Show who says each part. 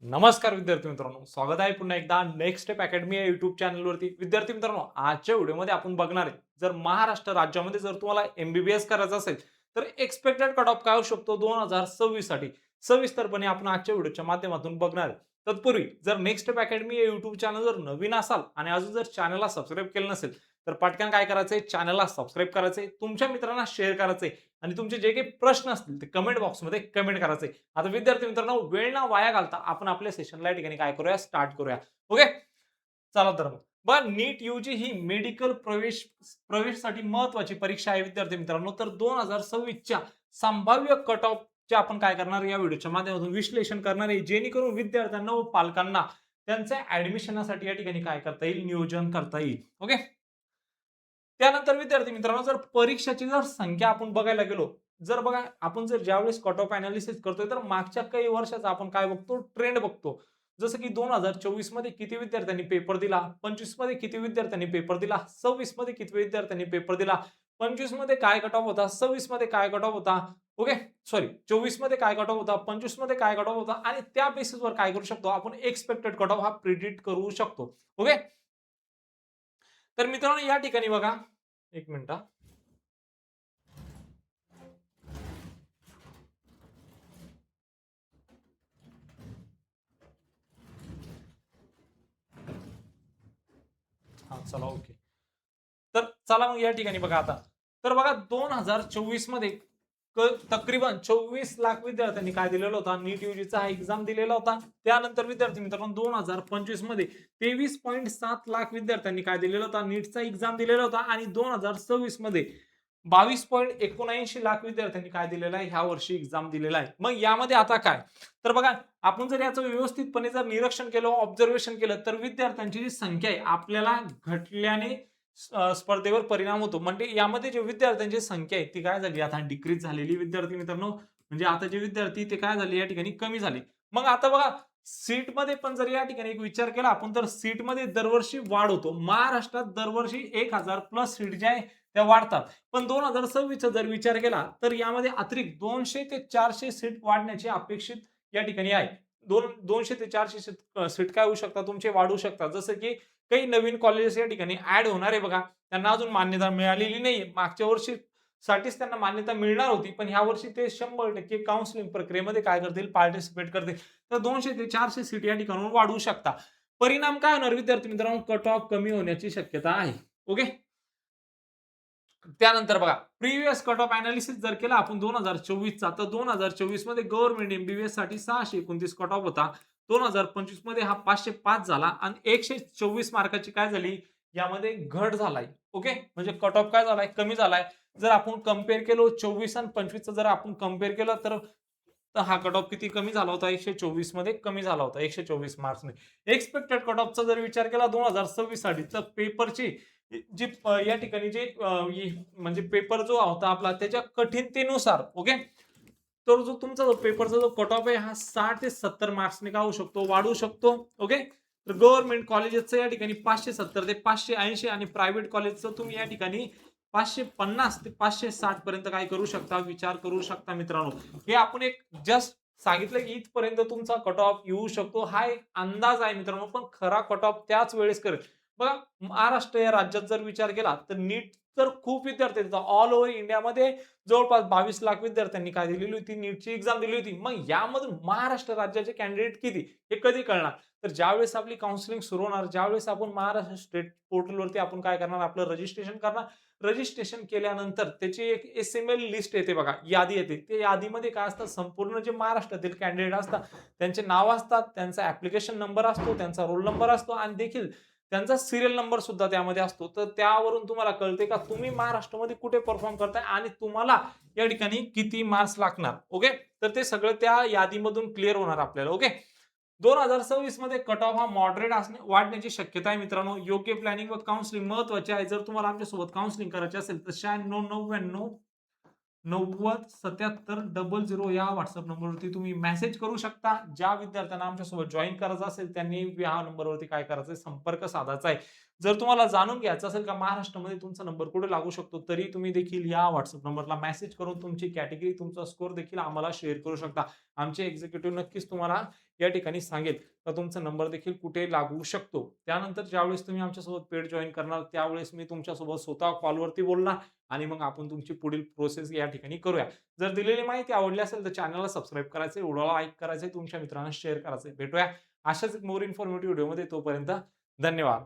Speaker 1: नमस्कार विद्यार्थी मित्रांनो, स्वागत आहे पुन्हा एकदा नेक्स्ट स्टेप अकॅडमी या युट्यूब चॅनलवरती. विद्यार्थी मित्रांनो, आजच्या व्हिडिओमध्ये आपण बघणार आहे, जर महाराष्ट्र राज्यामध्ये जर तुम्हाला एमबीबीएस करायचं असेल तर एक्सपेक्टेड कट ऑफ काय होऊ शकतो 2026 साठी सविस्तरपणे आपण आजच्या व्हिडिओच्या माध्यमातून बघणार आहे. तत्पूर्वी जर नेक्स्ट स्टेप अकॅडमी या युट्यूब चॅनल जर नवीन असाल आणि अजून जर चॅनलला सबस्क्राईब केलं नसेल तर पटकन काय करायचंय, चॅनलला सबस्क्राईब करायचंय, तुमच्या मित्रांना शेअर करायचंय आणि तुमचे जे काही प्रश्न असतील ते कमेंट बॉक्समध्ये कमेंट करायचे. आता विद्यार्थी मित्रांनो, वेळ ना वाया घालता आपण आपल्या सेशनला या ठिकाणी काय करूया, स्टार्ट करूया. ओके, चला तर मग बघा, नीट यूजी ही मेडिकल प्रवेशसाठी महत्वाची परीक्षा आहे विद्यार्थी मित्रांनो. तर 2026 च्या संभाव्य कट ऑफ चे आपण काय करणार या व्हिडिओच्या माध्यमातून विश्लेषण करणार आहे, जेणेकरून विद्यार्थ्यांना व पालकांना त्यांच्या ऍडमिशनसाठी या ठिकाणी काय करता येईल, नियोजन करता येईल. ओके, त्यानंतर विद्यार्थी मित्रांनो, जर परीक्षेची जर संख्या आपण बघायला गेलो, जर बघा आपण जर ज्यावेळेस कट ऑफ अनालिसिस करतोय तर मागच्या काही वर्षाचा आपण काय बघतो, ट्रेंड बघतो. जसं की 2024 मध्ये किती विद्यार्थ्यांनी पेपर दिला, 25 मध्ये किती विद्यार्थ्यांनी पेपर दिला, 26 मध्ये किती विद्यार्थ्यांनी पेपर दिला, 25 मध्ये काय कट ऑफ होता, 26 मध्ये काय कट ऑफ होता, ओके सॉरी 24 मध्ये काय कट ऑफ होता, 25 मध्ये काय कट ऑफ होता आणि त्या बेसिसवर काय करू शकतो आपण, एक्सपेक्टेड कट ऑफ हा प्रिडिक्ट करू शकतो. ओके, तर मित्रांनो या ठिकाणी बघा, एक मिनिट हा. चला ओके. तर चला मग या ठिकाणी बघा आता. तर बघा 2024 मध्ये तकरीबन 24 लाख विद्यार्थ्यांनी काय दिलेला होता, नीट यूजीचा हा एक्झाम दिलेला होता. त्यानंतर विद्यार्थी मित्रांनो 2025 मध्ये 23.7 लाख विद्यार्थ्यांनी काय दिलेला होता, नीटचा एक्झाम दिलेला होता आणि 2026 मध्ये 22.79 लाख विद्यार्थ्यांनी काय दिलेला आहे, ह्या वर्षी एक्झाम दिलेला आहे. मग यामध्ये आता काय, तर बघा आपण जर याचं व्यवस्थितपणे जर निरीक्षण केलं, ऑब्झर्वेशन केलं तर विद्यार्थ्यांची जी संख्या आहे आपल्याला घटल्याने स्पर्धेवर परिणाम होतो. म्हणजे यामध्ये जे विद्यार्थ्यांची संख्या आहे ती काय झाली, आता डिक्रीज झालेली विद्यार्थी मित्रांनो. म्हणजे आता जे विद्यार्थी ते काय झाले या ठिकाणी, कमी झाले. मग आता बघा सीटमध्ये पण जर या ठिकाणी एक विचार केला आपण तर सीटमध्ये दरवर्षी वाढ होतो. महाराष्ट्रात दरवर्षी 1000 प्लस सीट ज्या आहे त्या वाढतात. पण 2026 चा जर विचार केला तर यामध्ये अतिरिक्त 200 ते 400 सीट वाढण्याची अपेक्षित या ठिकाणी आहे. 200 ते 400 सीट काय होऊ शकतात, तुमचे वाढू शकतात. जसं की काही नवीन कॉलेजेस या ठिकाणी ऍड होणार आहे बघा, त्यांना अजून मान्यता मिळालेली नाहीये. मागच्या वर्षी साठीच त्यांना मान्यता मिळणार होती, पण ह्या वर्षी ते 100% काउन्सिलिंग प्रक्रियेमध्ये काय करतील, पार्टिसिपेट करतील. तर 200 ते 400 सीट या ठिकाणी वाढवू शकता. परिणाम काय होणार विद्यार्थी मित्रांनो, कट ऑफ कमी होण्याची शक्यता आहे. ओके, त्यानंतर बघा प्रिव्हियस कट ऑफ अनालिसिस जर केला आपण 2024 चा, तर 2024 मध्ये गव्हर्नमेंट एमबीबीएस साठी 629 कट ऑफ होता. 2025 मध्ये हा 505 झाला आणि 124 मार्काची काय झाली, यामध्ये घट झालाय. ओके, म्हणजे कट ऑफ काय झालाय, कमी झालाय. जर आपण कंपेअर केलो 24 आणि 25 जर आपण कंपेअर केलं तर तर हा कट ऑफ किती कमी झाला होता, 124 मध्ये कमी झाला होता, 124 मार्क्सने. एक्सपेक्टेड कट ऑफचा जर विचार केला 2026 साठी तर पेपरची जी या ठिकाणी जे म्हणजे पेपर जो होता आपला त्याच्या कठीणतेनुसार, ओके, तर जो तुमचा जो पेपरचा जो कट ऑफ आहे हा 60 ते 70 मार्क्सने काय होऊ शकतो, वाढू शकतो. ओके, तर गव्हर्नमेंट कॉलेजेसचं या ठिकाणी 570 ते 580 आणि प्रायव्हेट कॉलेजचं तुम्ही या ठिकाणी 550 ते 560 पर्यंत काय करू शकता, विचार करू शकता मित्रांनो. हे आपण एक जस्ट सांगितलं की इथपर्यंत तुमचा कट ऑफ येऊ शकतो, हा एक अंदाज आहे मित्रांनो. पण खरा कट ऑफ त्याच वेळेस करेल. बघा महाराष्ट्र या राज्यात जर विचार केला तर नीट तर खूप विद्यार्थी देतात. ऑल ओव्हर इंडियामध्ये जवळपास 22 लाख विद्यार्थ्यांनी काय दिलेली होती, नीटची एक्झाम दिली होती. मग यामधून महाराष्ट्र राज्याचे कॅन्डिडेट किती, हे कधी कळणार, तर ज्यावेळेस आपली काउन्सिलिंग सुरू होणार, ज्यावेळेस आपण महाराष्ट्र स्टेट पोर्टलवरती आपण काय करणार, आपलं रजिस्ट्रेशन करणार. रजिस्ट्रेशन केल्यानंतर त्याची एक एसएमएल लिस्ट येते बघा, यादी येते. त्या यादीमध्ये काय असतं, संपूर्ण जे महाराष्ट्रातील कॅन्डिडेट असतात त्यांचे नाव असतात, त्यांचा ऍप्लिकेशन नंबर असतो, त्यांचा रोल नंबर असतो आणि देखील त्यांचा सिरियल नंबर सुद्धा त्यामध्ये असतो. तर त्यावरून तुम्हाला कळते का तुम्ही महाराष्ट्रामध्ये कुठे परफॉर्म करताय आणि तुम्हाला या ठिकाणी किती मार्क्स लागणार. ओके, तर ते सगळं त्या यादीमधून क्लिअर होणार आपल्याला. ओके, 2026 मध्ये कट ऑफ हा मॉडरेट वाढण्याची शक्यता आहे मित्रांनो. योग्य प्लॅनिंग व काउन्सिलिंग महत्वाचे आहे. जर तुम्हाला आमच्यासोबत काउन्सिलिंग करायची असेल तर 9699 907700 या व्हॉट्सअप नंबरवरती तुम्ही मेसेज करू शकता. ज्या विद्यार्थ्यांना आमच्यासोबत जॉईन करायचं असेल त्यांनी या नंबरवरती काय करायचं, संपर्क साधायचा आहे. जर तुम्हाला जाणून घ्यायचं असेल का महाराष्ट्रामध्ये तुमचा नंबर कुठे लागू शकतो, तरी तुम्ही देखील या व्हॉट्सअप नंबरला मेसेज करून तुमची कॅटेगरी, तुमचा स्कोर देखील आम्हाला शेअर करू शकता. आमचे एक्झिक्युटिव्ह नक्कीच तुम्हाला या ठिकाणी सांगेल, तर तुमचा नंबर देखील कुठे लागू शकतो. त्यानंतर ज्यावेळेस तुम्ही आमच्यासोबत पेड जॉइन करणार, त्यावेळेस मी तुमच्यासोबत स्वतः कॉलवरती बोलणार आणि मग आपण तुमची पुढील प्रोसेस या ठिकाणी करूया. जर दिलेली माहिती आवडली असेल, तर चॅनलला सबस्क्राईब करायचंय, व्हिडिओला लाईक करायचंय, तुमच्या मित्रांना शेअर करायचंय. भेटूया अशाच मोर इन्फॉर्मेटिव्ह व्हिडिओमध्ये. तोपर्यंत धन्यवाद.